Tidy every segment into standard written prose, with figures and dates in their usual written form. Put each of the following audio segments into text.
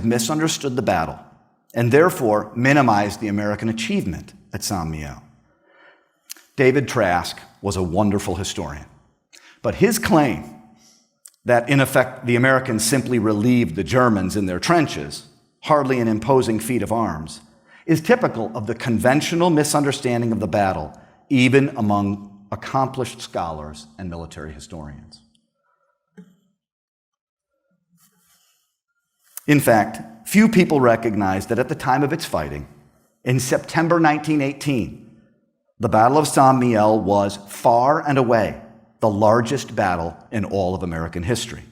have misunderstood the battle and therefore minimized the American achievement at Mihiel. David Trask was a wonderful historian, but his claim that, in effect, the Americans simply relieved the Germans in their trenches, hardly an imposing feat of arms, is typical of the conventional misunderstanding of the battle, even among accomplished scholars and military historians. In fact, few people recognize that at the time of its fighting, in September 1918, the Battle of Mihiel was far and away the largest battle in all of American history.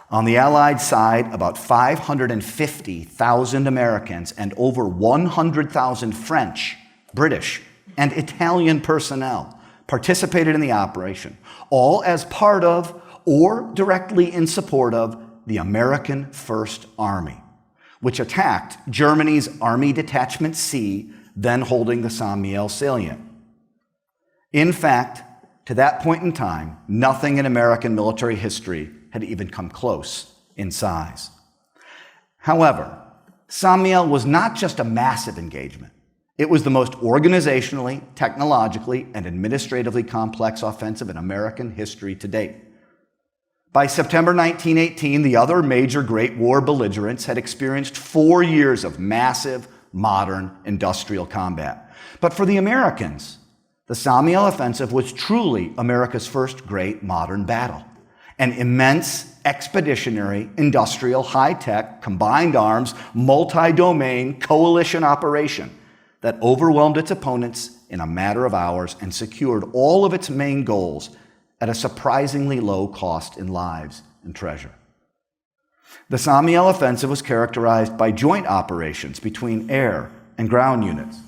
On the Allied side, about 550,000 Americans and over 100,000 French, British, and Italian personnel participated in the operation, all as part of or directly in support of the American First Army, which attacked Germany's Army Detachment C, then holding the Mihiel salient. In fact, to that point in time, nothing in American military history had even come close in size. However, Mihiel was not just a massive engagement. It was the most organizationally, technologically, and administratively complex offensive in American history to date. By September 1918, the other major Great War belligerents had experienced 4 years of massive, modern, industrial combat. But for the Americans, the Mihiel offensive was truly America's first great modern battle. An immense, expeditionary, industrial, high-tech, combined arms, multi-domain coalition operation that overwhelmed its opponents in a matter of hours and secured all of its main goals at a surprisingly low cost in lives and treasure. The Mihiel offensive was characterized by joint operations between air and ground units.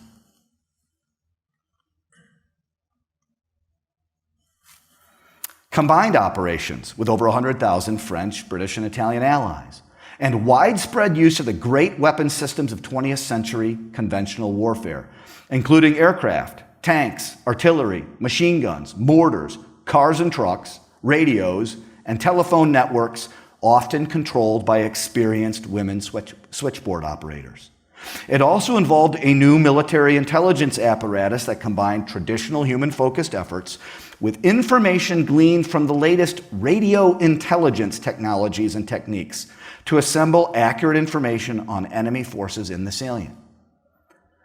Combined operations with over 100,000 French, British, and Italian allies, and widespread use of the great weapon systems of 20th century conventional warfare, including aircraft, tanks, artillery, machine guns, mortars, cars and trucks, radios, and telephone networks, often controlled by experienced women switchboard operators. It also involved a new military intelligence apparatus that combined traditional human-focused efforts with information gleaned from the latest radio intelligence technologies and techniques to assemble accurate information on enemy forces in the salient.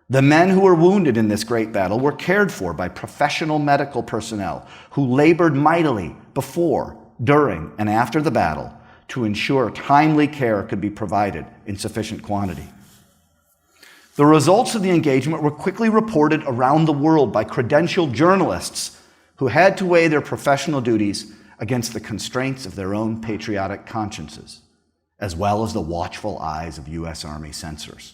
The men who were wounded in this great battle were cared for by professional medical personnel who labored mightily before, during, and after the battle to ensure timely care could be provided in sufficient quantity. The results of the engagement were quickly reported around the world by credentialed journalists who had to weigh their professional duties against the constraints of their own patriotic consciences, as well as the watchful eyes of U.S. Army censors.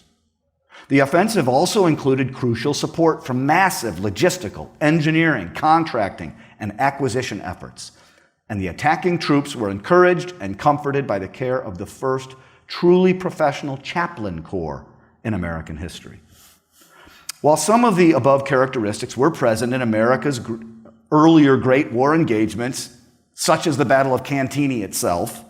The offensive also included crucial support from massive logistical, engineering, contracting, and acquisition efforts, and the attacking troops were encouraged and comforted by the care of the first truly professional chaplain corps in American history. While some of the above characteristics were present in America's earlier Great War engagements, such as the Battle of Cantigny itself,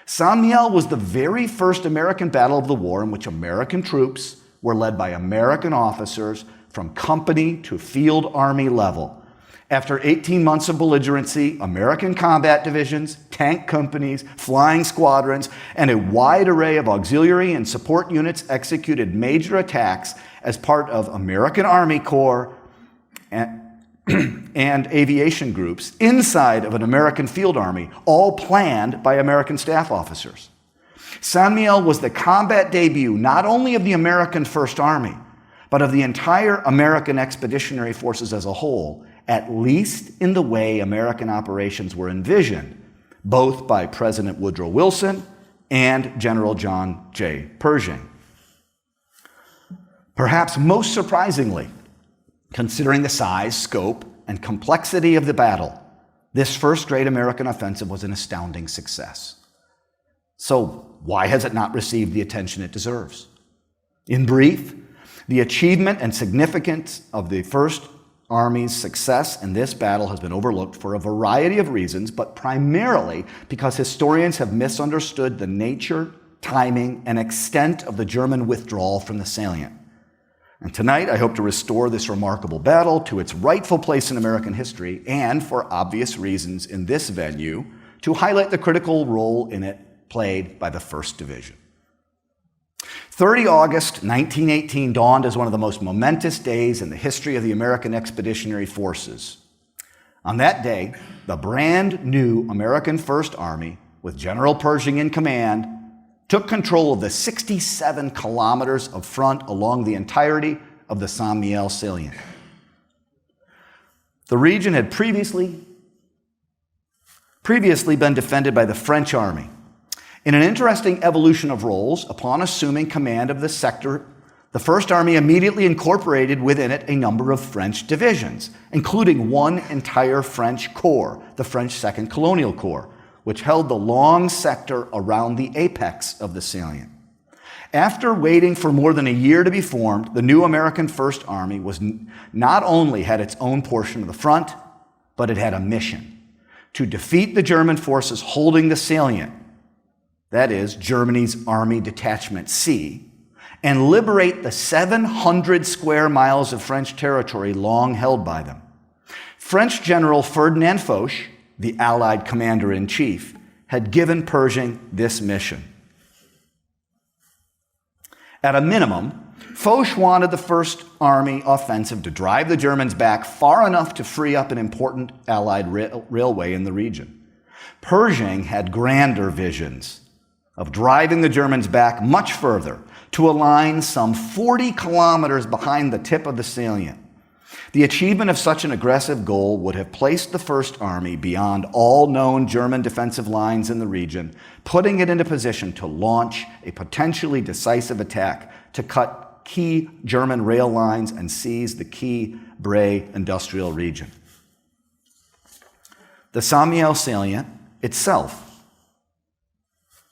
Mihiel was the very first American battle of the war in which American troops were led by American officers from company to field army level. After 18 months of belligerency, American combat divisions, tank companies, flying squadrons, and a wide array of auxiliary and support units executed major attacks as part of American Army Corps and aviation groups inside of an American field army, all planned by American staff officers. Mihiel was the combat debut not only of the American First Army, but of the entire American Expeditionary Forces as a whole, at least in the way American operations were envisioned, both by President Woodrow Wilson and General John J. Pershing. Perhaps most surprisingly, considering the size, scope, and complexity of the battle, this first great American offensive was an astounding success. So why has it not received the attention it deserves? In brief, the achievement and significance of the First Army's success in this battle has been overlooked for a variety of reasons, but primarily because historians have misunderstood the nature timing, and extent of the German withdrawal from the salient. And tonight, I hope to restore this remarkable battle to its rightful place in American history, and for obvious reasons in this venue, to highlight the critical role in it played by the 1st Division. 30 August 1918 dawned as one of the most momentous days in the history of the American Expeditionary Forces. On that day, the brand new American First Army, with General Pershing in command, took control of the 67 kilometers of front along the entirety of the St. Mihiel salient. The region had previously been defended by the French army. In an interesting evolution of roles, upon assuming command of the sector, the First Army immediately incorporated within it a number of French divisions, including one entire French corps, the French Second Colonial Corps, which held the long sector around the apex of the salient. After waiting for more than a year to be formed, the new American First Army was not only had its own portion of the front, but it had a mission: to defeat the German forces holding the salient, that is, Germany's Army Detachment C, and liberate the 700 square miles of French territory long held by them. French General Ferdinand Foch, the Allied commander-in-chief, had given Pershing this mission. At a minimum, Foch wanted the First Army offensive to drive the Germans back far enough to free up an important Allied railway in the region. Pershing had grander visions of driving the Germans back much further, to a line some 40 kilometers behind the tip of the salient. The achievement of such an aggressive goal would have placed the First Army beyond all known German defensive lines in the region, putting it into position to launch a potentially decisive attack to cut key German rail lines and seize the key Bray industrial region. The St. Mihiel salient itself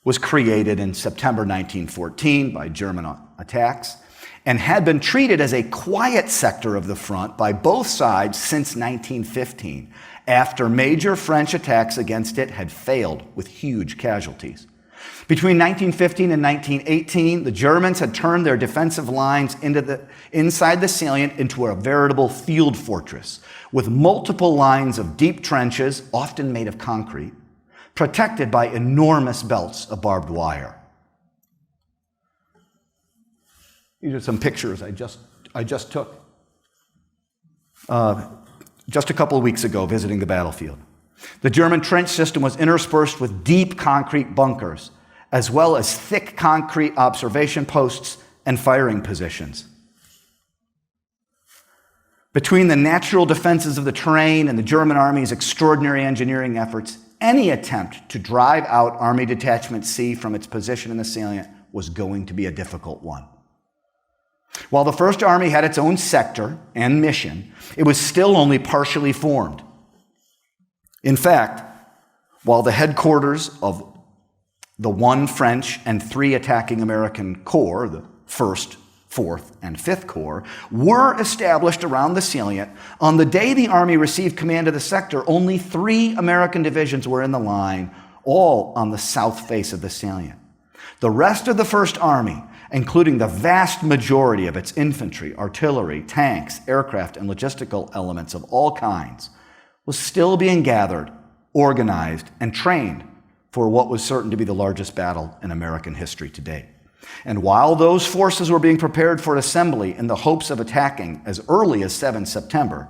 was created in September 1914 by German attacks and had been treated as a quiet sector of the front by both sides since 1915, after major French attacks against it had failed with huge casualties. Between 1915 and 1918, the Germans had turned their defensive lines inside the salient into a veritable field fortress, with multiple lines of deep trenches, often made of concrete, protected by enormous belts of barbed wire. These are some pictures I just took just a couple of weeks ago visiting the battlefield. The German trench system was interspersed with deep concrete bunkers, as well as thick concrete observation posts and firing positions. Between the natural defenses of the terrain and the German army's extraordinary engineering efforts, any attempt to drive out Army Detachment C from its position in the salient was going to be a difficult one. While the First Army had its own sector and mission, it was still only partially formed. In fact, while the headquarters of the 1 French and 3 attacking American corps, the 1st, 4th, and 5th Corps, were established around the salient, on the day the Army received command of the sector, only 3 American divisions were in the line, all on the south face of the salient. The rest of the First Army, including the vast majority of its infantry, artillery, tanks, aircraft, and logistical elements of all kinds, was still being gathered, organized, and trained for what was certain to be the largest battle in American history to date. And while those forces were being prepared for assembly in the hopes of attacking as early as 7 September,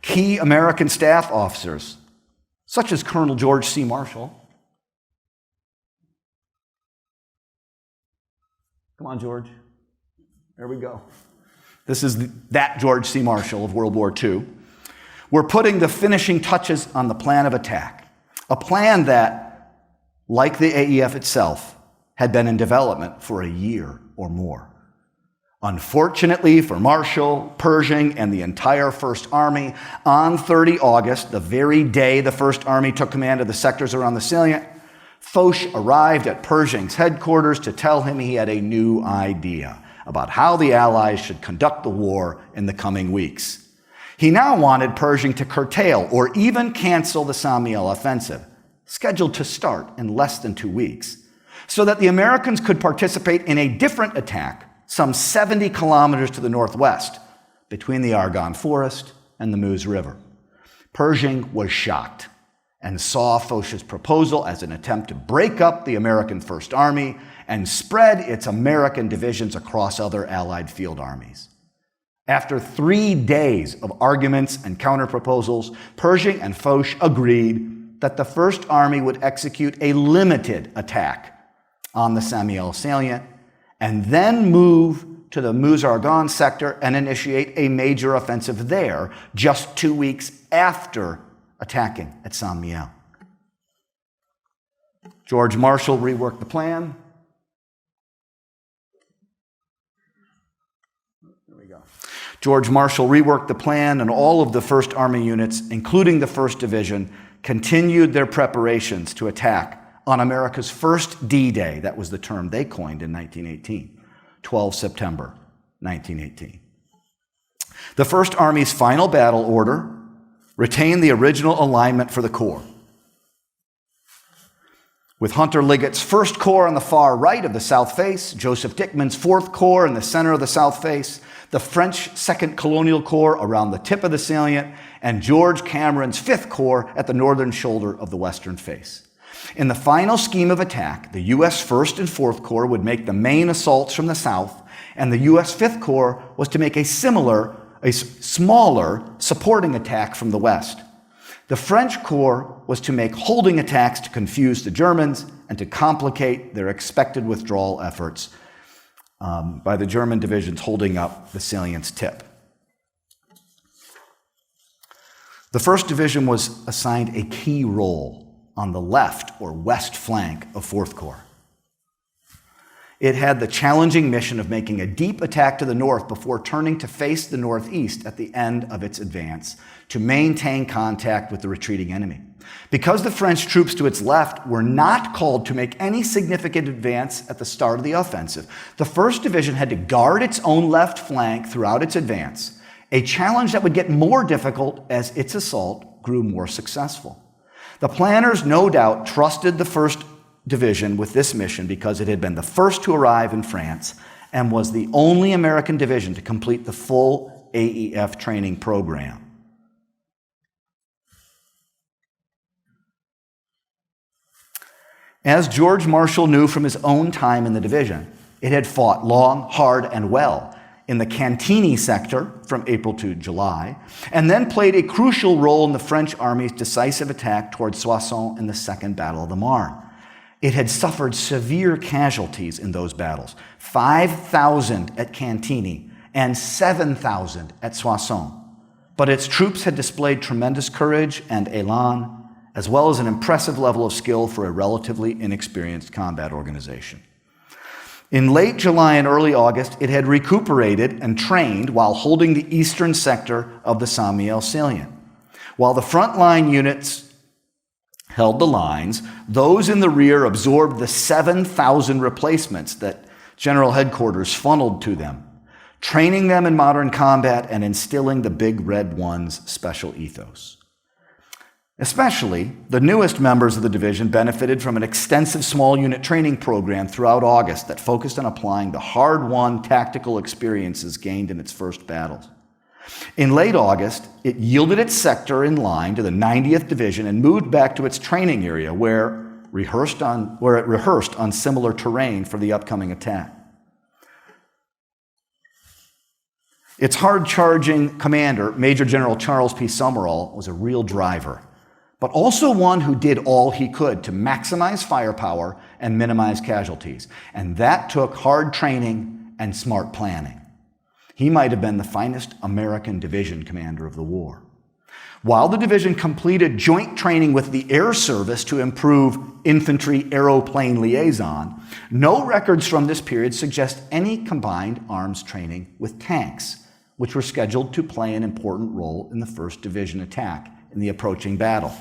key American staff officers, such as Colonel George C. Marshall. Come on, George. There we go. This is that George C. Marshall of World War II. We're putting the finishing touches on the plan of attack, a plan that, like the AEF itself, had been in development for a year or more. Unfortunately for Marshall, Pershing, and the entire First Army, on 30 August, the very day the First Army took command of the sectors around the salient, Foch arrived at Pershing's headquarters to tell him he had a new idea about how the Allies should conduct the war in the coming weeks. He now wanted Pershing to curtail or even cancel the St. Mihiel offensive, scheduled to start in less than 2 weeks. so that the Americans could participate in a different attack some 70 kilometers to the northwest between the Argonne Forest and the Meuse River. Pershing was shocked and saw Foch's proposal as an attempt to break up the American First Army and spread its American divisions across other Allied field armies. After 3 days of arguments and counterproposals, Pershing and Foch agreed that the First Army would execute a limited attack on the Samiel salient and then move to the Meuse-Argonne sector and initiate a major offensive there just 2 weeks after attacking at Saint-Mihiel. George Marshall reworked the plan. There we go. George Marshall reworked the plan, and all of the First Army units, including the 1st Division, continued their preparations to attack on America's first D-Day. That was the term they coined in 1918, 12 September 1918. The First Army's final battle order retained the original alignment for the Corps, with Hunter Liggett's 1st Corps on the far right of the south face, Joseph Dickman's 4th Corps in the center of the south face, the French 2nd Colonial Corps around the tip of the salient, and George Cameron's 5th Corps at the northern shoulder of the western face. In the final scheme of attack, the U.S. 1st and 4th Corps would make the main assaults from the south, and the U.S. 5th Corps was to make a smaller supporting attack from the west. The French Corps was to make holding attacks to confuse the Germans and to complicate their expected withdrawal efforts by the German divisions holding up the salient's tip. The 1st Division was assigned a key role on the left or west flank of 4th Corps. It had the challenging mission of making a deep attack to the north before turning to face the northeast at the end of its advance to maintain contact with the retreating enemy. Because the French troops to its left were not called to make any significant advance at the start of the offensive, the 1st Division had to guard its own left flank throughout its advance, a challenge that would get more difficult as its assault grew more successful. The planners no doubt trusted the 1st Division with this mission because it had been the first to arrive in France and was the only American division to complete the full AEF training program. As George Marshall knew from his own time in the division, it had fought long, hard, and well in the Cantigny sector from April to July, and then played a crucial role in the French army's decisive attack towards Soissons in the Second Battle of the Marne. It had suffered severe casualties in those battles, 5,000 at Cantigny and 7,000 at Soissons. But its troops had displayed tremendous courage and élan, as well as an impressive level of skill for a relatively inexperienced combat organization. In late July and early August, it had recuperated and trained while holding the eastern sector of the Saint-Mihiel salient. While the frontline units held the lines, those in the rear absorbed the 7,000 replacements that General Headquarters funneled to them, training them in modern combat and instilling the Big Red One's special ethos. Especially, the newest members of the division benefited from an extensive small unit training program throughout August that focused on applying the hard-won tactical experiences gained in its first battles. In late August, it yielded its sector in line to the 90th Division and moved back to its training area where it rehearsed on similar terrain for the upcoming attack. Its hard-charging commander, Major General Charles P. Summerall, was a real driver, but also one who did all he could to maximize firepower and minimize casualties. And that took hard training and smart planning. He might have been the finest American division commander of the war. While the division completed joint training with the Air Service to improve infantry-aeroplane liaison, no records from this period suggest any combined arms training with tanks, which were scheduled to play an important role in the 1st Division attack in the approaching battle.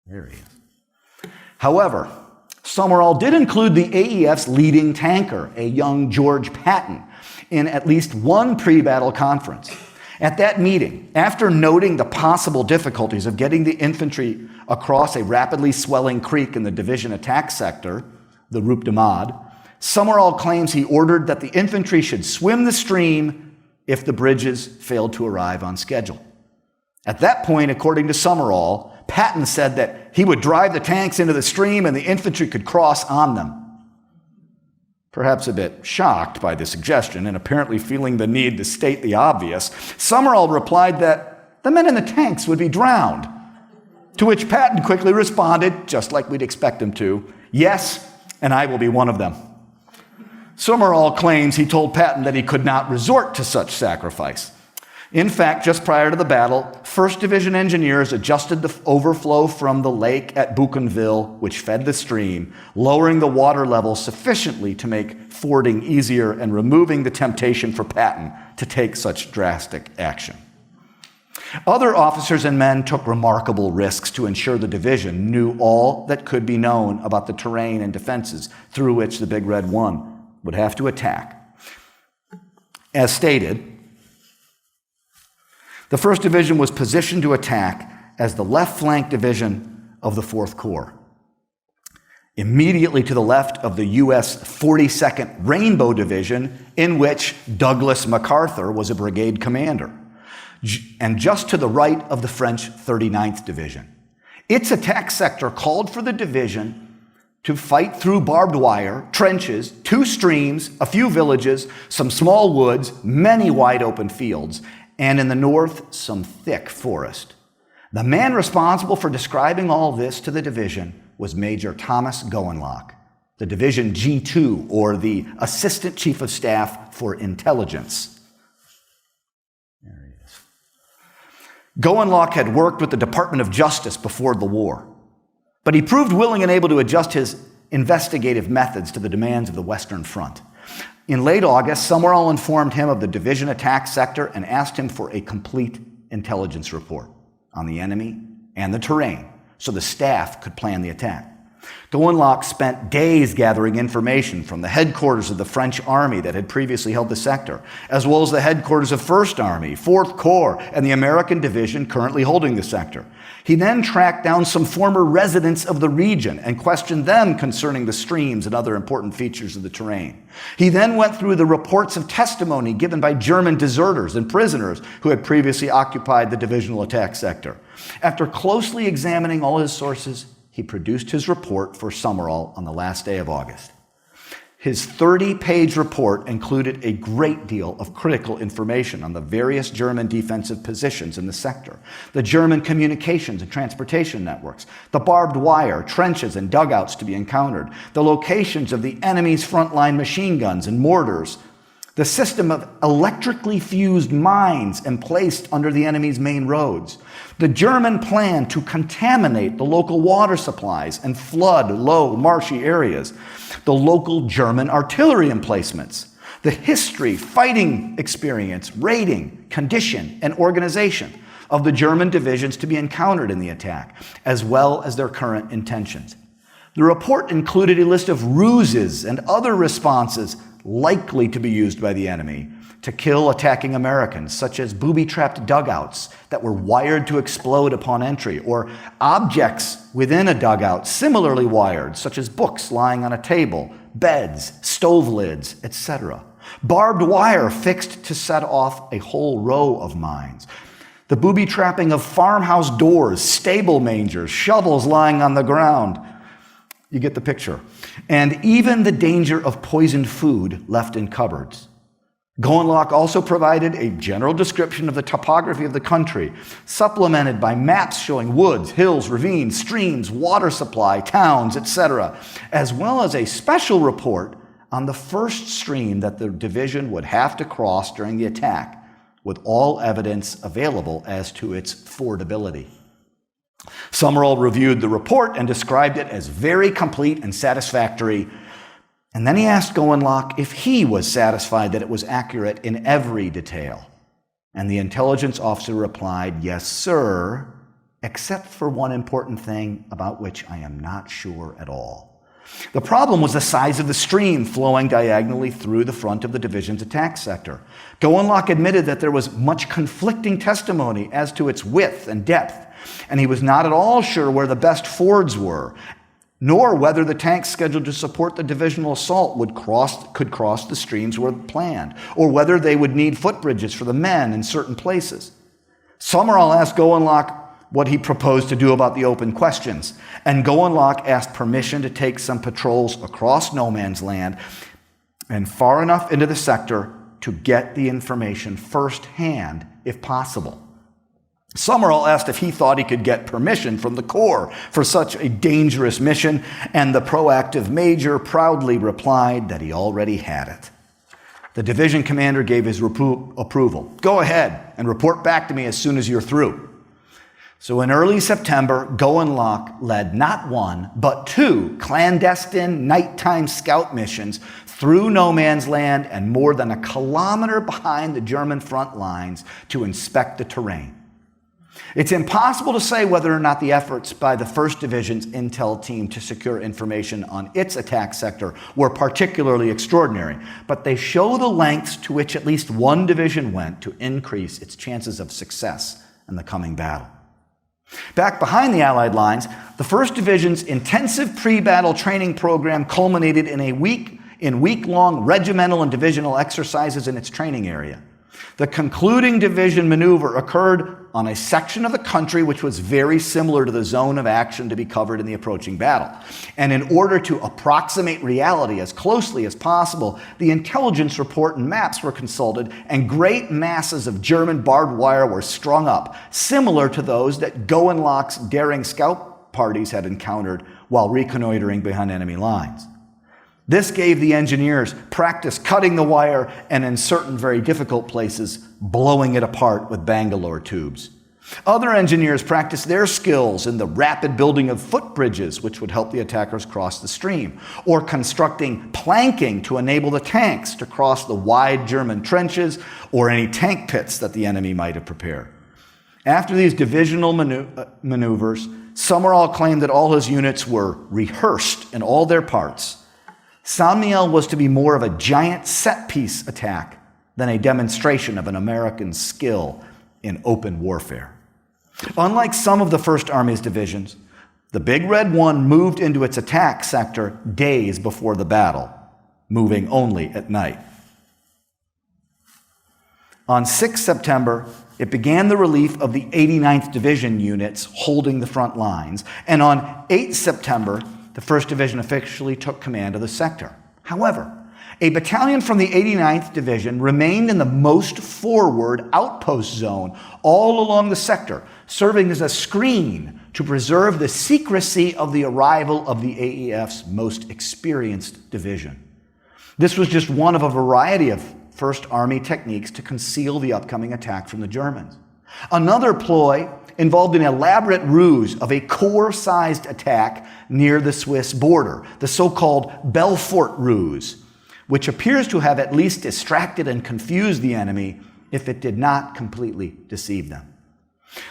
There he is. However, Summerall did include the AEF's leading tanker, a young George Patton, in at least one pre-battle conference. At that meeting, after noting the possible difficulties of getting the infantry across a rapidly swelling creek in the division attack sector, the Rup de Mad, Summerall claims he ordered that the infantry should swim the stream if the bridges failed to arrive on schedule. At that point, according to Summerall, Patton said that he would drive the tanks into the stream and the infantry could cross on them. Perhaps a bit shocked by the suggestion and apparently feeling the need to state the obvious, Summerall replied that the men in the tanks would be drowned. To which Patton quickly responded, just like we'd expect him to, "Yes, and I will be one of them." Summerall claims he told Patton that he could not resort to such sacrifice. In fact, just prior to the battle, 1st Division engineers adjusted the overflow from the lake at Bougainville, which fed the stream, lowering the water level sufficiently to make fording easier and removing the temptation for Patton to take such drastic action. Other officers and men took remarkable risks to ensure the division knew all that could be known about the terrain and defenses through which the Big Red One would have to attack. As stated, the 1st Division was positioned to attack as the left flank division of the 4th Corps. Immediately to the left of the U.S. 42nd Rainbow Division, in which Douglas MacArthur was a brigade commander, and just to the right of the French 39th Division. Its attack sector called for the division to fight through barbed wire, trenches, 2 streams, a few villages, some small woods, many wide open fields, and in the north, some thick forest. The man responsible for describing all this to the division was Major Thomas Gowanlock, the Division G2, or the Assistant Chief of Staff for Intelligence. There he is. Gowanlock had worked with the Department of Justice before the war, but he proved willing and able to adjust his investigative methods to the demands of the Western Front. In late August, Summerall informed him of the division attack sector and asked him for a complete intelligence report on the enemy and the terrain so the staff could plan the attack. Gowanlock spent days gathering information from the headquarters of the French army that had previously held the sector, as well as the headquarters of 1st Army, 4th Corps, and the American division currently holding the sector. He then tracked down some former residents of the region and questioned them concerning the streams and other important features of the terrain. He then went through the reports of testimony given by German deserters and prisoners who had previously occupied the divisional attack sector. After closely examining all his sources, he produced his report for Summerall on the last day of August. His 30-page report included a great deal of critical information on the various German defensive positions in the sector, the German communications and transportation networks, the barbed wire, trenches, and dugouts to be encountered, the locations of the enemy's frontline machine guns and mortars, the system of electrically fused mines emplaced under the enemy's main roads, the German plan to contaminate the local water supplies and flood low, marshy areas, the local German artillery emplacements, the history, fighting experience, rating, condition, and organization of the German divisions to be encountered in the attack, as well as their current intentions. The report included a list of ruses and other responses likely to be used by the enemy to kill attacking Americans, such as booby-trapped dugouts that were wired to explode upon entry, or objects within a dugout similarly wired, such as books lying on a table, beds, stove lids, etc. Barbed wire fixed to set off a whole row of mines. The booby-trapping of farmhouse doors, stable mangers, shovels lying on the ground. You get the picture. And even the danger of poisoned food left in cupboards. Gowanlock also provided a general description of the topography of the country, supplemented by maps showing woods, hills, ravines, streams, water supply, towns, etc., as well as a special report on the first stream that the division would have to cross during the attack, with all evidence available as to its fordability. Summerall reviewed the report and described it as very complete and satisfactory. And then he asked Gowanlock if he was satisfied that it was accurate in every detail. And the intelligence officer replied, "Yes, sir, except for one important thing about which I am not sure at all. The problem was the size of the stream flowing diagonally through the front of the division's attack sector. Goenlock admitted that there was much conflicting testimony as to its width and depth, and he was not at all sure where the best fords were, nor whether the tanks scheduled to support the divisional assault could cross the streams were planned, or whether they would need footbridges for the men in certain places. Summerall asked Goenlock what he proposed to do about the open questions, and Goenlock asked permission to take some patrols across no man's land and far enough into the sector to get the information firsthand if possible. Summerall asked if he thought he could get permission from the Corps for such a dangerous mission, and the proactive major proudly replied that he already had it. The division commander gave his approval. "Go ahead and report back to me as soon as you're through." So in early September, Goenlock led not one, but two clandestine nighttime scout missions through no man's land and more than a kilometer behind the German front lines to inspect the terrain. It's impossible to say whether or not the efforts by the 1st Division's intel team to secure information on its attack sector were particularly extraordinary, but they show the lengths to which at least one division went to increase its chances of success in the coming battle. Back behind the Allied lines, the 1st Division's intensive pre-battle training program culminated in week-long regimental and divisional exercises in its training area. The concluding division maneuver occurred on a section of the country which was very similar to the zone of action to be covered in the approaching battle. And in order to approximate reality as closely as possible, the intelligence report and maps were consulted, and great masses of German barbed wire were strung up, similar to those that Goenlock's daring scout parties had encountered while reconnoitering behind enemy lines. This gave the engineers practice cutting the wire and, in certain very difficult places, blowing it apart with Bangalore tubes. Other engineers practiced their skills in the rapid building of footbridges, which would help the attackers cross the stream, or constructing planking to enable the tanks to cross the wide German trenches or any tank pits that the enemy might have prepared. After these divisional maneuvers, Summerall claimed that all his units were rehearsed in all their parts. Saint Mihiel was to be more of a giant set-piece attack than a demonstration of an American skill in open warfare. Unlike some of the First Army's divisions, the Big Red One moved into its attack sector days before the battle, moving only at night. On 6 September, it began the relief of the 89th Division units holding the front lines, and on 8 September, the 1st Division officially took command of the sector. However, a battalion from the 89th Division remained in the most forward outpost zone all along the sector, serving as a screen to preserve the secrecy of the arrival of the AEF's most experienced division. This was just one of a variety of First Army techniques to conceal the upcoming attack from the Germans. Another ploy involved an elaborate ruse of a corps-sized attack near the Swiss border, the so-called Belfort ruse, which appears to have at least distracted and confused the enemy if it did not completely deceive them.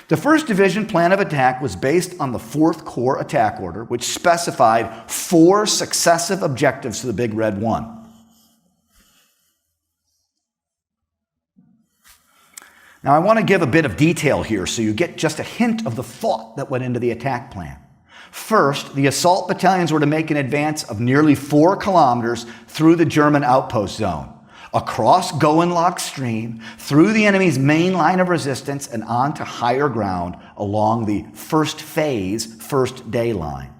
The 1st Division plan of attack was based on the 4th Corps attack order, which specified 4 successive objectives to the Big Red One. Now, I want to give a bit of detail here so you get just a hint of the thought that went into the attack plan. First, the assault battalions were to make an advance of nearly 4 kilometers through the German outpost zone, across Goenlock Stream, through the enemy's main line of resistance, and onto higher ground along the first phase, first day line.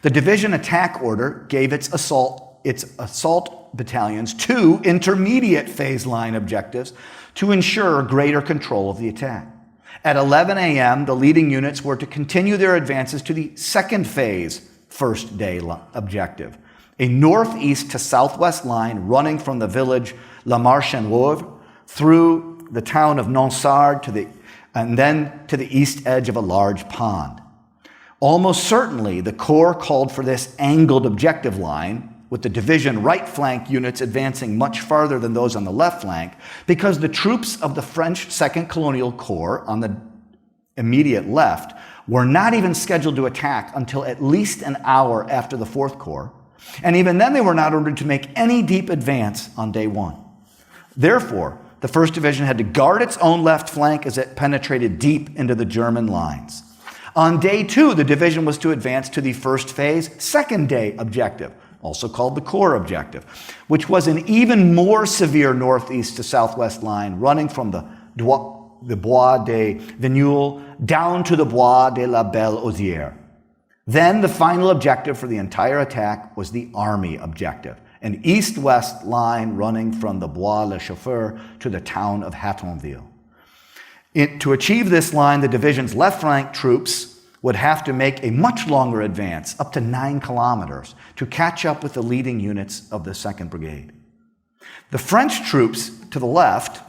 The division attack order gave its assault battalions 2 intermediate phase line objectives to ensure greater control of the attack. At 11 a.m., the leading units were to continue their advances to the second phase, first day objective, a northeast to southwest line running from the village La Marche-en-Woevre through the town of Nonsard and then to the east edge of a large pond. Almost certainly, the Corps called for this angled objective line, with the division right flank units advancing much farther than those on the left flank, because the troops of the French 2nd Colonial Corps on the immediate left were not even scheduled to attack until at least an hour after the 4th Corps, And even then, they were not ordered to make any deep advance on day one. Therefore, the 1st Division had to guard its own left flank as it penetrated deep into the German lines. On day 2, the division was to advance to the first phase, second day objective, also called the Corps objective, which was an even more severe northeast to southwest line running from the Bois de Vigneul down to the Bois de la Belle Osière. Then the final objective for the entire attack was the Army objective, an east-west line running from the Bois le Chauffeur to the town of Hattonville. To achieve this line, the division's left flank troops would have to make a much longer advance, up to 9 kilometers, to catch up with the leading units of the 2nd Brigade. The French troops to the left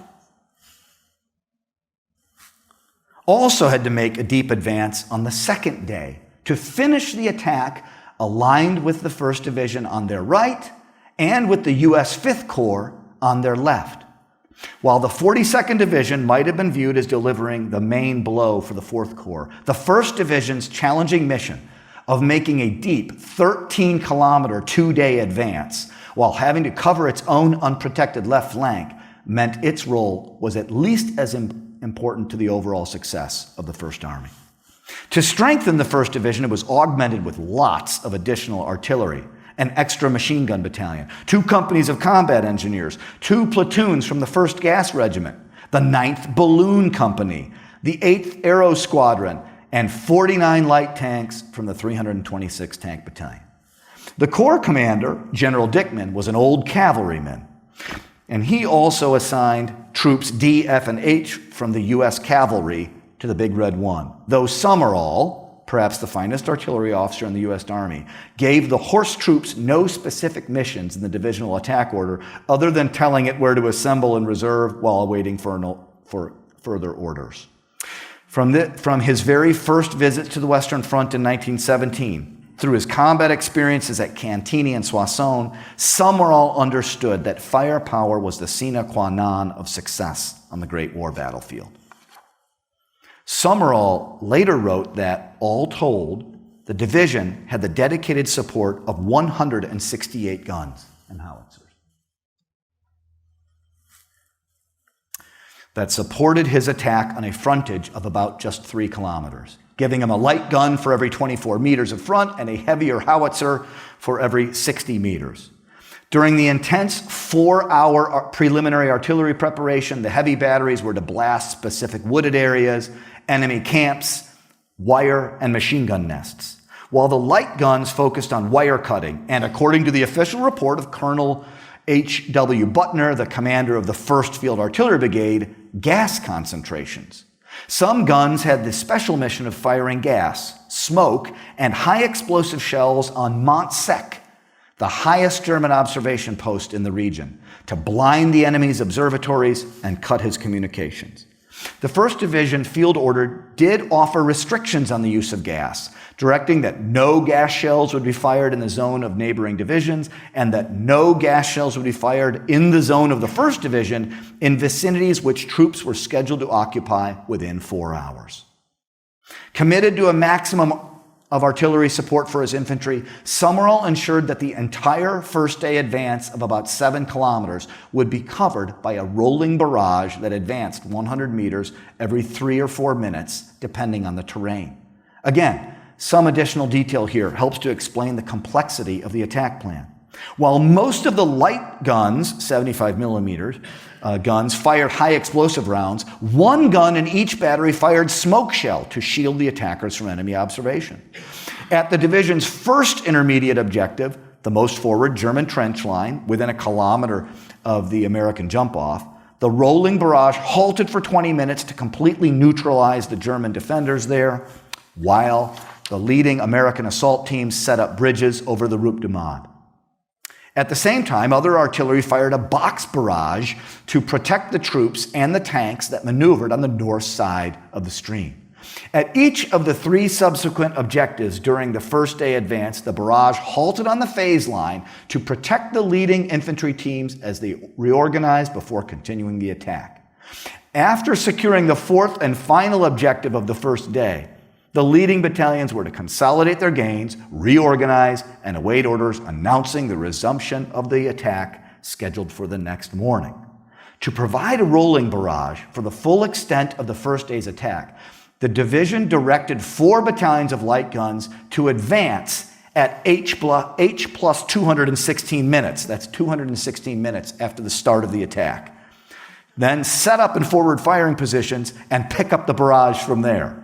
also had to make a deep advance on the second day to finish the attack aligned with the 1st Division on their right and with the U.S. 5th Corps on their left. While the 42nd Division might have been viewed as delivering the main blow for the 4th Corps, the 1st Division's challenging mission of making a deep 13-kilometer 2-day advance while having to cover its own unprotected left flank meant its role was at least as important to the overall success of the 1st Army. To strengthen the 1st Division, it was augmented with lots of additional artillery, an extra machine gun battalion, 2 companies of combat engineers, 2 platoons from the 1st Gas Regiment, the 9th Balloon Company, the 8th Aero Squadron, and 49 light tanks from the 326th Tank Battalion. The Corps commander, General Dickman, was an old cavalryman, and he also assigned troops D, F, and H from the U.S. Cavalry to the Big Red One, though Summerall, perhaps the finest artillery officer in the U.S. Army, gave the horse troops no specific missions in the divisional attack order other than telling it where to assemble in reserve while awaiting for further orders. From his very first visit to the Western Front in 1917, through his combat experiences at Cantigny and Soissons, Summerall understood that firepower was the sine qua non of success on the Great War battlefield. Summerall later wrote that, all told, the division had the dedicated support of 168 guns and howitzers that supported his attack on a frontage of about just 3 kilometers, giving him a light gun for every 24 meters of front and a heavier howitzer for every 60 meters. During the intense 4-hour preliminary artillery preparation, the heavy batteries were to blast specific wooded areas, enemy camps, wire, and machine gun nests, while the light guns focused on wire cutting, and according to the official report of Colonel H.W. Butner, the commander of the 1st Field Artillery Brigade, gas concentrations. Some guns had the special mission of firing gas, smoke, and high explosive shells on Mont Sec, the highest German observation post in the region, to blind the enemy's observatories and cut his communications. The 1st Division field order did offer restrictions on the use of gas, directing that no gas shells would be fired in the zone of neighboring divisions and that no gas shells would be fired in the zone of the 1st Division in vicinities which troops were scheduled to occupy within 4 hours. Committed to a maximum of artillery support for his infantry, Summerall ensured that the entire first-day advance of about 7 kilometers would be covered by a rolling barrage that advanced 100 meters every 3 or 4 minutes, depending on the terrain. Again, some additional detail here helps to explain the complexity of the attack plan. While most of the light guns, 75 millimeter guns, fired high explosive rounds, 1 gun in each battery fired smoke shell to shield the attackers from enemy observation. At the division's first intermediate objective, the most forward German trench line, within a kilometer of the American jump-off, the rolling barrage halted for 20 minutes to completely neutralize the German defenders there, while the leading American assault teams set up bridges over the Route du Made. At the same time, other artillery fired a box barrage to protect the troops and the tanks that maneuvered on the north side of the stream. At each of the 3 subsequent objectives during the first-day advance, the barrage halted on the phase line to protect the leading infantry teams as they reorganized before continuing the attack. After securing the 4th and final objective of the first day, The leading battalions were to consolidate their gains, reorganize, and await orders announcing the resumption of the attack scheduled for the next morning. To provide a rolling barrage for the full extent of the first day's attack, the division directed 4 battalions of light guns to advance at H plus 216 minutes. That's 216 minutes after the start of the attack. Then set up in forward firing positions and pick up the barrage from there.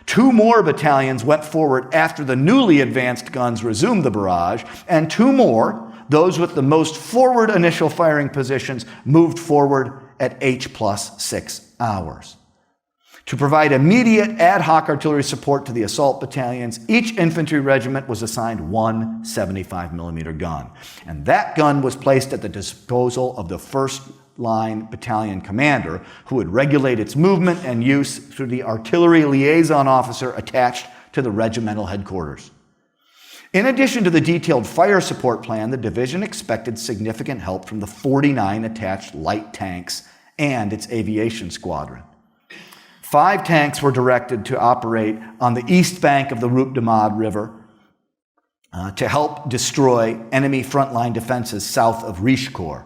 2 more battalions went forward after the newly advanced guns resumed the barrage, and 2 more, those with the most forward initial firing positions, moved forward at H plus 6 hours. To provide immediate ad hoc artillery support to the assault battalions, each infantry regiment was assigned 1 75mm gun. And that gun was placed at the disposal of the first line battalion commander, who would regulate its movement and use through the artillery liaison officer attached to the regimental headquarters. In addition to the detailed fire support plan, the division expected significant help from the 49 attached light tanks and its aviation squadron. 5 tanks were directed to operate on the east bank of the Route de Mad River to help destroy enemy frontline defenses south of Richcourt.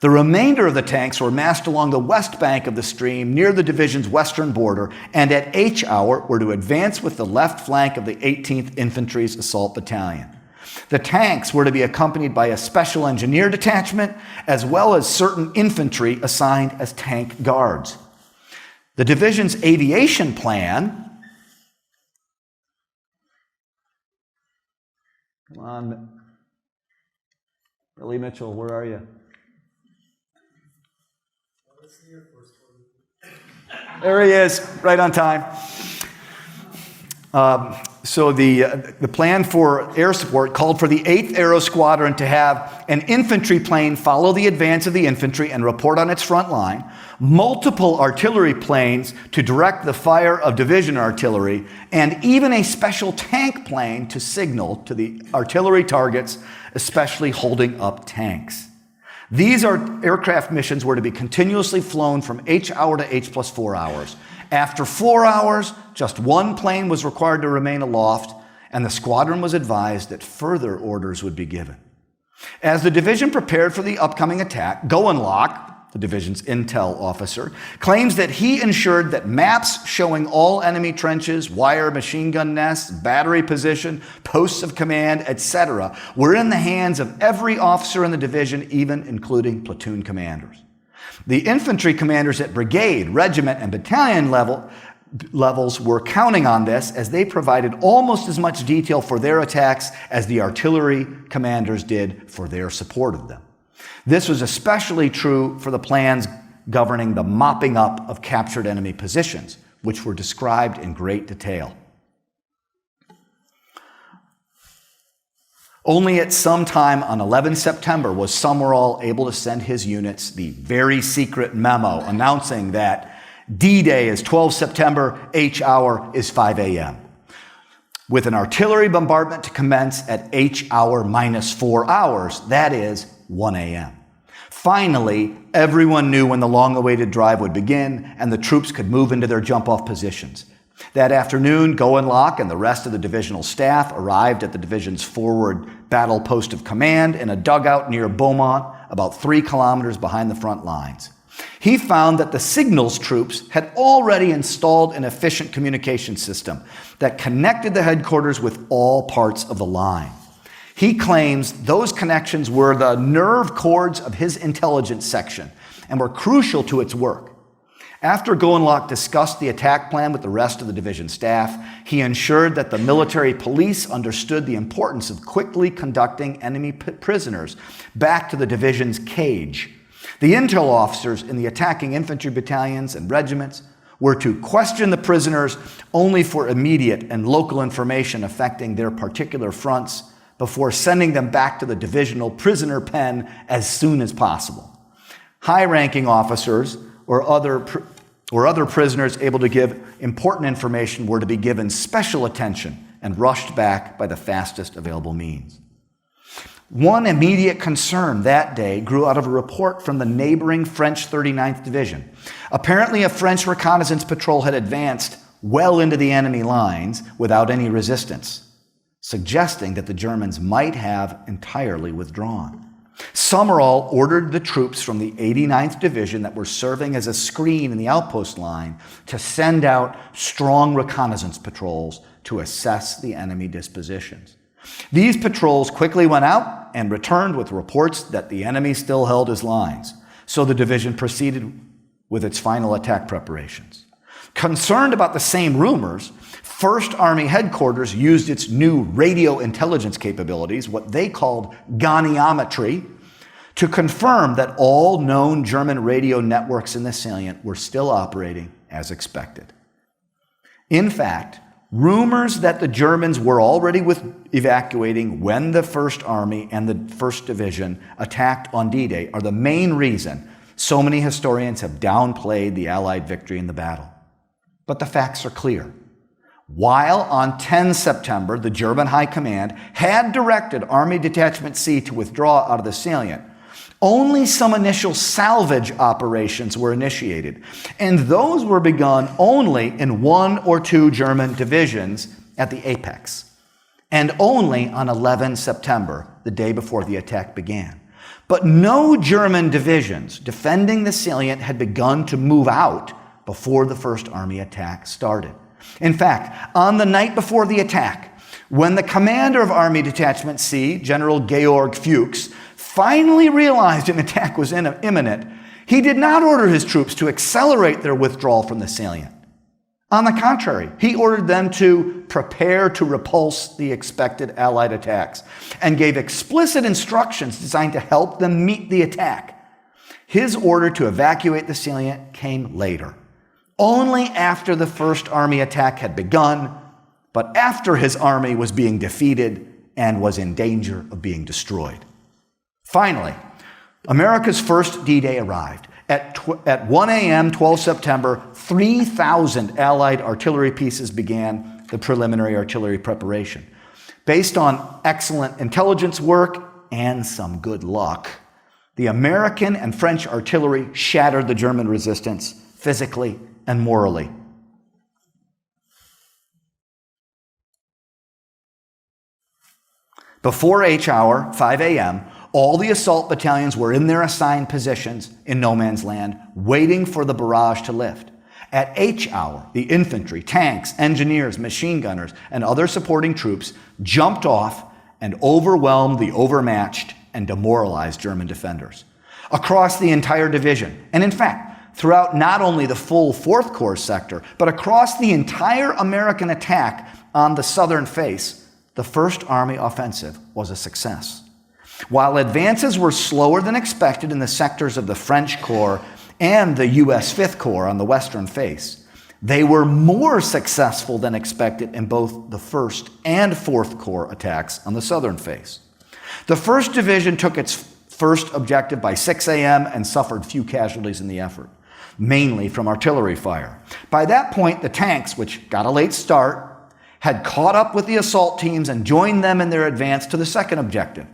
The remainder of the tanks were massed along the west bank of the stream near the division's western border, and at H hour were to advance with the left flank of the 18th Infantry's Assault Battalion. The tanks were to be accompanied by a special engineer detachment, as well as certain infantry assigned as tank guards. The division's aviation plan, come on, Billy Mitchell, where are you? There he is, right on time. So the plan for air support called for the 8th Aero Squadron to have an infantry plane follow the advance of the infantry and report on its front line, multiple artillery planes to direct the fire of division artillery, and even a special tank plane to signal to the artillery targets, especially holding up tanks. These aircraft missions were to be continuously flown from H hour to H plus 4 hours. After 4 hours, just 1 plane was required to remain aloft, and the squadron was advised that further orders would be given. As the division prepared for the upcoming attack, Goenlock, the division's intel officer, claims that he ensured that maps showing all enemy trenches, wire machine gun nests, battery position, posts of command, etc., were in the hands of every officer in the division, even including platoon commanders. The infantry commanders at brigade, regiment, and battalion levels were counting on this, as they provided almost as much detail for their attacks as the artillery commanders did for their support of them. This was especially true for the plans governing the mopping up of captured enemy positions, which were described in great detail. Only at some time on 11 September was Summerall able to send his units the very secret memo announcing that D-Day is 12 September, H hour is 5 a.m., with an artillery bombardment to commence at H hour minus 4 hours, that is 1 a.m. Finally, everyone knew when the long-awaited drive would begin and the troops could move into their jump-off positions. That afternoon, Goenlock and the rest of the divisional staff arrived at the division's forward battle post of command in a dugout near Beaumont, about 3 kilometers behind the front lines. He found that the signals troops had already installed an efficient communication system that connected the headquarters with all parts of the line. He claims those connections were the nerve cords of his intelligence section and were crucial to its work. After Goenlock discussed the attack plan with the rest of the division staff, he ensured that the military police understood the importance of quickly conducting enemy prisoners back to the division's cage. The intel officers in the attacking infantry battalions and regiments were to question the prisoners only for immediate and local information affecting their particular fronts before sending them back to the divisional prisoner pen as soon as possible. High-ranking officers or other prisoners able to give important information were to be given special attention and rushed back by the fastest available means. One immediate concern that day grew out of a report from the neighboring French 39th Division. Apparently, a French reconnaissance patrol had advanced well into the enemy lines without any resistance, suggesting that the Germans might have entirely withdrawn. Summerall ordered the troops from the 89th Division that were serving as a screen in the outpost line to send out strong reconnaissance patrols to assess the enemy dispositions. These patrols quickly went out and returned with reports that the enemy still held his lines, so the division proceeded with its final attack preparations. Concerned about the same rumors, 1st Army Headquarters used its new radio intelligence capabilities, what they called goniometry, to confirm that all known German radio networks in the salient were still operating as expected. In fact, rumors that the Germans were already evacuating when the 1st Army and the 1st Division attacked on D-Day are the main reason so many historians have downplayed the Allied victory in the battle. But the facts are clear. While on 10 September, the German High Command had directed Army Detachment C to withdraw out of the salient, only some initial salvage operations were initiated, and those were begun only in 1 or 2 German divisions at the apex, and only on 11 September, the day before the attack began. But no German divisions defending the salient had begun to move out before the 1st Army attack started. In fact, on the night before the attack, when the commander of Army Detachment C, General Georg Fuchs, finally realized an attack was imminent, he did not order his troops to accelerate their withdrawal from the salient. On the contrary, he ordered them to prepare to repulse the expected Allied attacks and gave explicit instructions designed to help them meet the attack. His order to evacuate the salient came later, only after the 1st Army attack had begun, but after his army was being defeated and was in danger of being destroyed. Finally, America's first D-Day arrived. At 1 a.m., 12 September, 3,000 Allied artillery pieces began the preliminary artillery preparation. Based on excellent intelligence work and some good luck, the American and French artillery shattered the German resistance physically and morally. Before H hour, 5 a.m., all the assault battalions were in their assigned positions in no man's land, waiting for the barrage to lift. At H hour, the infantry, tanks, engineers, machine gunners, and other supporting troops jumped off and overwhelmed the overmatched and demoralized German defenders. Across the entire division, and in fact, throughout not only the full 4th Corps sector, but across the entire American attack on the southern face, the 1st Army offensive was a success. While advances were slower than expected in the sectors of the French Corps and the U.S. 5th Corps on the western face, they were more successful than expected in both the 1st and 4th Corps attacks on the southern face. The 1st Division took its first objective by 6 a.m. and suffered few casualties in the effort, mainly from artillery fire. By that point, the tanks, which got a late start, had caught up with the assault teams and joined them in their advance to the second objective.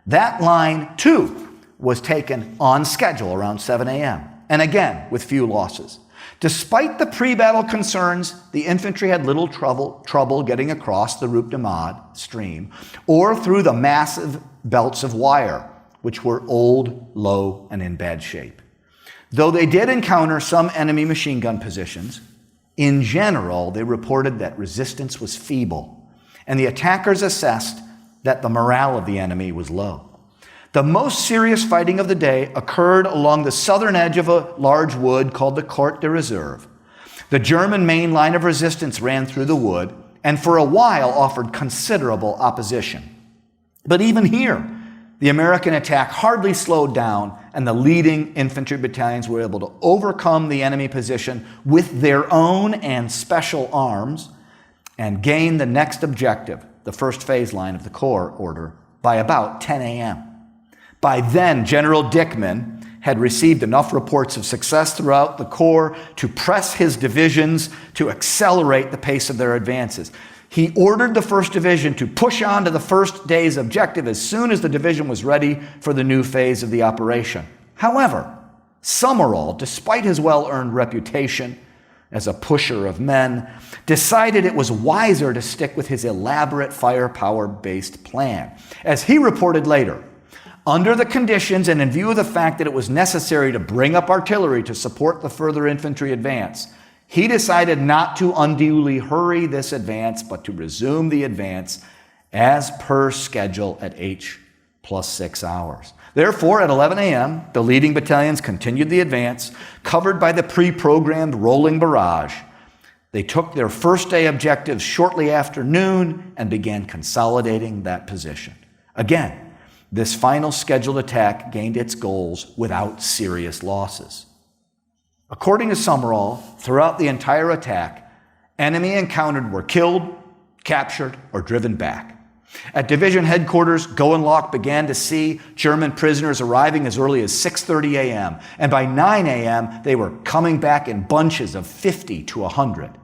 That line, too, was taken on schedule around 7 a.m., and again with few losses. Despite the pre-battle concerns, the infantry had little trouble getting across the Route de Made stream or through the massive belts of wire, which were old, low, and in bad shape. Though they did encounter some enemy machine gun positions, in general, they reported that resistance was feeble, and the attackers assessed that the morale of the enemy was low. The most serious fighting of the day occurred along the southern edge of a large wood called the Court de Reserve. The German main line of resistance ran through the wood and for a while offered considerable opposition. But even here, the American attack hardly slowed down, and the leading infantry battalions were able to overcome the enemy position with their own and special arms and gain the next objective, the first phase line of the Corps order, by about 10 a.m. By then, General Dickman had received enough reports of success throughout the Corps to press his divisions to accelerate the pace of their advances. He ordered the 1st Division to push on to the first day's objective as soon as the division was ready for the new phase of the operation. However, Summerall, despite his well-earned reputation, as a pusher of men, decided it was wiser to stick with his elaborate firepower-based plan. As he reported later, under the conditions and in view of the fact that it was necessary to bring up artillery to support the further infantry advance, he decided not to unduly hurry this advance, but to resume the advance as per schedule at H plus 6 hours. Therefore, at 11 a.m., the leading battalions continued the advance, covered by the pre-programmed rolling barrage. They took their first day objectives shortly after noon and began consolidating that position. Again, this final scheduled attack gained its goals without serious losses. According to Summerall, throughout the entire attack, enemy encountered were killed, captured, or driven back. At division headquarters, Goenlock began to see German prisoners arriving as early as 6:30 a.m., and by 9 a.m., they were coming back in bunches of 50 to 100.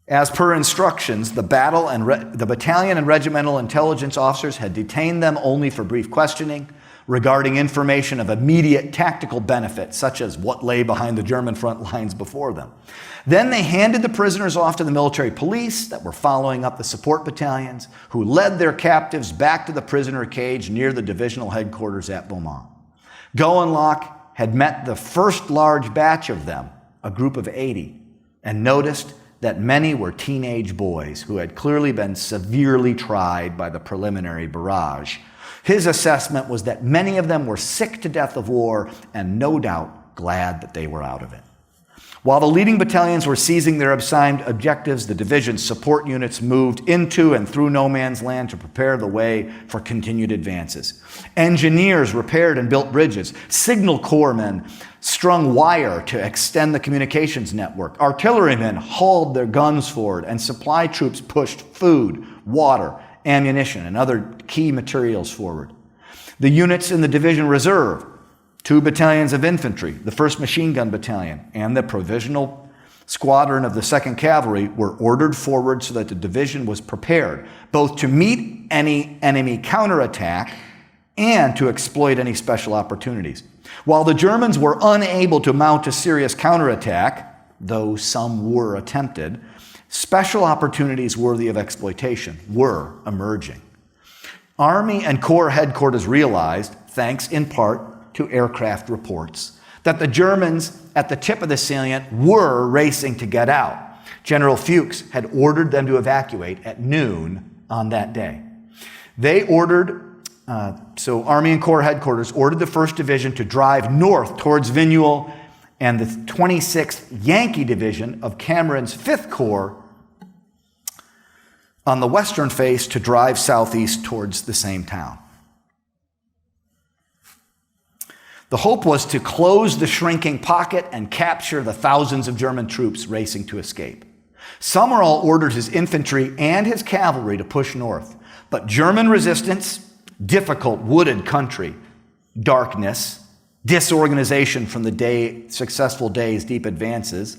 As per instructions, the battalion and regimental intelligence officers had detained them only for brief questioning regarding information of immediate tactical benefit, such as what lay behind the German front lines before them. Then they handed the prisoners off to the military police that were following up the support battalions, who led their captives back to the prisoner cage near the divisional headquarters at Beaumont. Goenlock had met the first large batch of them, a group of 80, and noticed that many were teenage boys who had clearly been severely tried by the preliminary barrage. His assessment was that many of them were sick to death of war and no doubt glad that they were out of it. While the leading battalions were seizing their assigned objectives, the division's support units moved into and through no man's land to prepare the way for continued advances. Engineers repaired and built bridges. Signal corpsmen strung wire to extend the communications network. Artillerymen hauled their guns forward, and supply troops pushed food, water, ammunition, and other key materials forward. The units in the division reserve, 2 battalions of infantry, the 1st Machine Gun Battalion, and the provisional squadron of the 2nd Cavalry were ordered forward so that the division was prepared both to meet any enemy counterattack and to exploit any special opportunities. While the Germans were unable to mount a serious counterattack, though some were attempted, special opportunities worthy of exploitation were emerging. Army and Corps headquarters realized, thanks in part to aircraft reports, that the Germans at the tip of the salient were racing to get out. General Fuchs had ordered them to evacuate at noon on that day. Army and Corps headquarters ordered the 1st Division to drive north towards Vigneulles, and the 26th Yankee Division of Cameron's 5th Corps on the western face to drive southeast towards the same town. The hope was to close the shrinking pocket and capture the thousands of German troops racing to escape. Summerall ordered his infantry and his cavalry to push north, but German resistance, difficult wooded country, darkness, disorganization from the successful day's deep advances,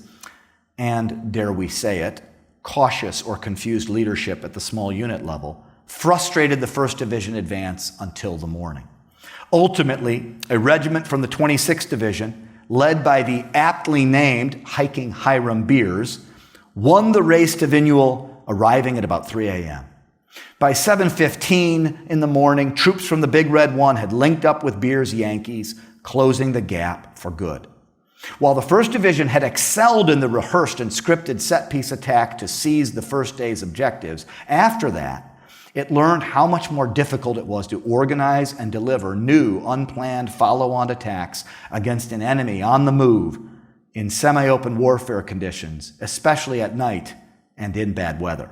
and, dare we say it, cautious or confused leadership at the small unit level, frustrated the 1st Division advance until the morning. Ultimately, a regiment from the 26th Division, led by the aptly named Hiking Hiram Beers, won the race to Vigneulles, arriving at about 3 a.m. By 7:15 in the morning, troops from the Big Red One had linked up with Beers' Yankees, closing the gap for good. While the 1st Division had excelled in the rehearsed and scripted set-piece attack to seize the first day's objectives, after that, it learned how much more difficult it was to organize and deliver new, unplanned follow-on attacks against an enemy on the move in semi-open warfare conditions, especially at night and in bad weather.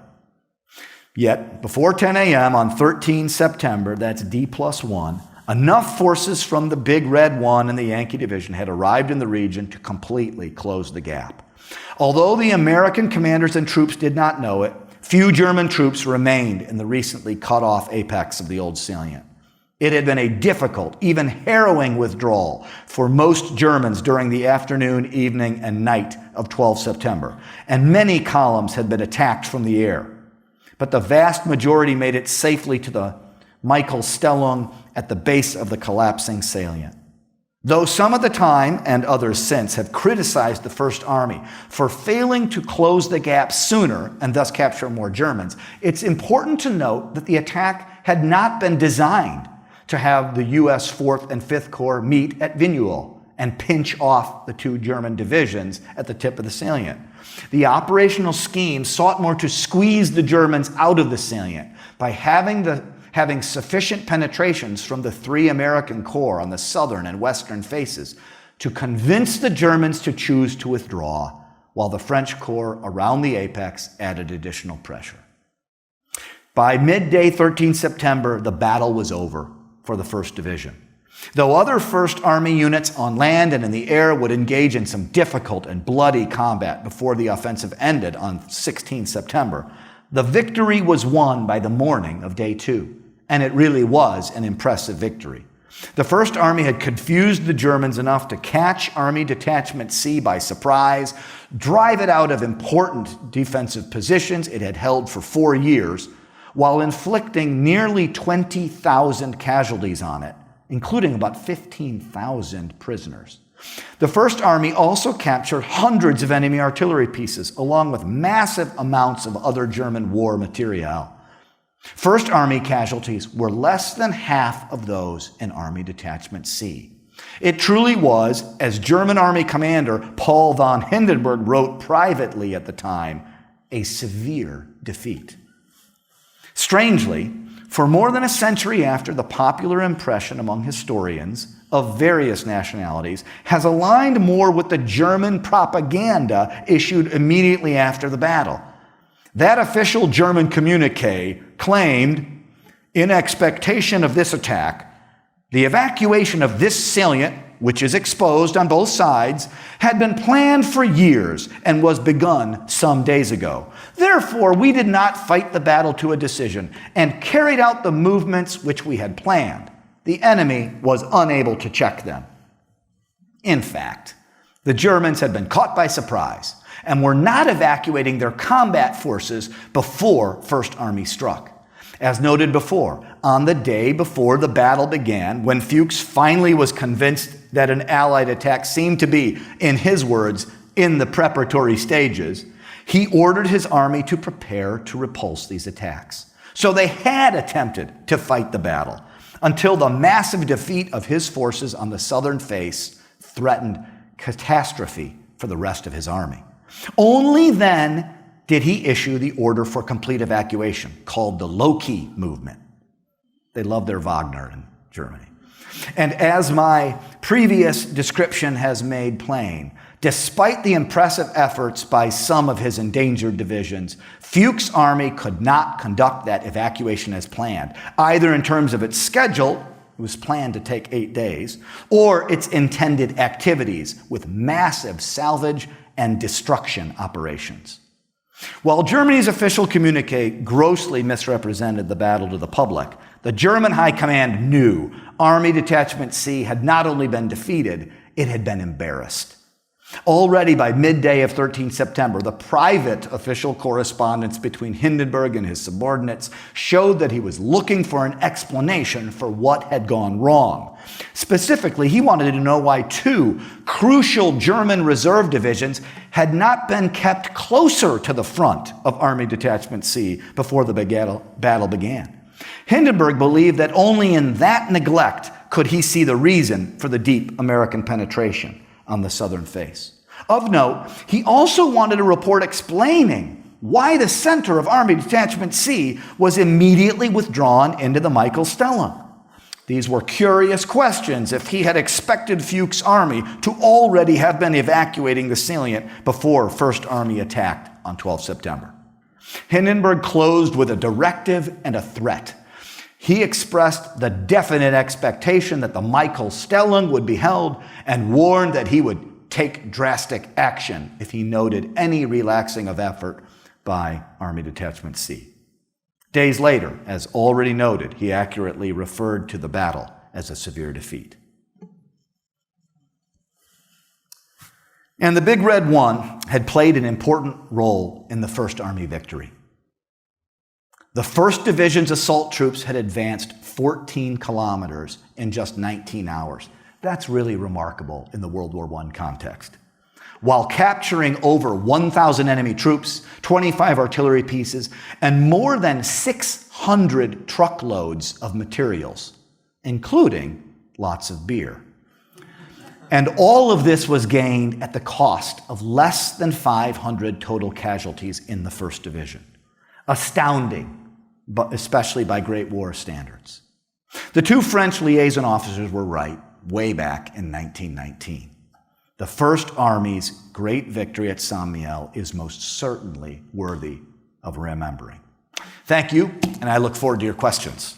Yet, before 10 a.m. on 13 September, that's D+1, enough forces from the Big Red One and the Yankee Division had arrived in the region to completely close the gap. Although the American commanders and troops did not know it, few German troops remained in the recently cut-off apex of the old salient. It had been a difficult, even harrowing withdrawal for most Germans during the afternoon, evening, and night of 12 September, and many columns had been attacked from the air. But the vast majority made it safely to the Michaelstellung at the base of the collapsing salient. Though some at the time and others since have criticized the First Army for failing to close the gap sooner and thus capture more Germans, it's important to note that the attack had not been designed to have the U.S. 4th and 5th Corps meet at Vigneulles and pinch off the two German divisions at the tip of the salient. The operational scheme sought more to squeeze the Germans out of the salient by having sufficient penetrations from the three American corps on the southern and western faces to convince the Germans to choose to withdraw, while the French corps around the apex added additional pressure. By midday 13 September, the battle was over for the 1st Division. Though other First Army units on land and in the air would engage in some difficult and bloody combat before the offensive ended on 16 September, the victory was won by the morning of day 2, and it really was an impressive victory. The First Army had confused the Germans enough to catch Army Detachment C by surprise, drive it out of important defensive positions it had held for 4 years, while inflicting nearly 20,000 casualties on it, including about 15,000 prisoners. The First Army also captured hundreds of enemy artillery pieces, along with massive amounts of other German war materiel. First Army casualties were less than half of those in Army Detachment C. It truly was, as German Army Commander Paul von Hindenburg wrote privately at the time, a severe defeat. Strangely, for more than a century after, the popular impression among historians of various nationalities has aligned more with the German propaganda issued immediately after the battle. That official German communique claimed, in expectation of this attack, the evacuation of this salient, which is exposed on both sides, had been planned for years and was begun some days ago. Therefore, we did not fight the battle to a decision and carried out the movements which we had planned. The enemy was unable to check them. In fact, the Germans had been caught by surprise and were not evacuating their combat forces before First Army struck. As noted before, on the day before the battle began, when Fuchs finally was convinced that an Allied attack seemed to be, in his words, in the preparatory stages, he ordered his army to prepare to repulse these attacks. So they had attempted to fight the battle until the massive defeat of his forces on the southern face threatened catastrophe for the rest of his army. Only then did he issue the order for complete evacuation, called the low-key movement. They love their Wagner in Germany. And as my previous description has made plain, despite the impressive efforts by some of his endangered divisions, Fuchs' army could not conduct that evacuation as planned, either in terms of its schedule, it was planned to take 8 days, or its intended activities with massive salvage and destruction operations. While Germany's official communique grossly misrepresented the battle to the public, the German High Command knew Army Detachment C had not only been defeated, it had been embarrassed. Already by midday of 13 September, the private official correspondence between Hindenburg and his subordinates showed that he was looking for an explanation for what had gone wrong. Specifically, he wanted to know why 2 crucial German reserve divisions had not been kept closer to the front of Army Detachment C before the battle began. Hindenburg believed that only in that neglect could he see the reason for the deep American penetration on the southern face. Of note, he also wanted a report explaining why the center of Army Detachment C was immediately withdrawn into the Michael-Stellung. These were curious questions if he had expected Fuchs' army to already have been evacuating the salient before First Army attacked on 12 September. Hindenburg closed with a directive and a threat. He expressed the definite expectation that the Michael-Stellung would be held and warned that he would take drastic action if he noted any relaxing of effort by Army Detachment C. Days later, as already noted, he accurately referred to the battle as a severe defeat. And the Big Red One had played an important role in the First Army victory. The 1st Division's assault troops had advanced 14 kilometers in just 19 hours. That's really remarkable in the World War I context. While capturing over 1,000 enemy troops, 25 artillery pieces, and more than 600 truckloads of materials, including lots of beer. And all of this was gained at the cost of less than 500 total casualties in the 1st Division. Astounding, but especially by Great War standards. The two French liaison officers were right way back in 1919. The First Army's great victory at Mihiel is most certainly worthy of remembering. Thank you, and I look forward to your questions.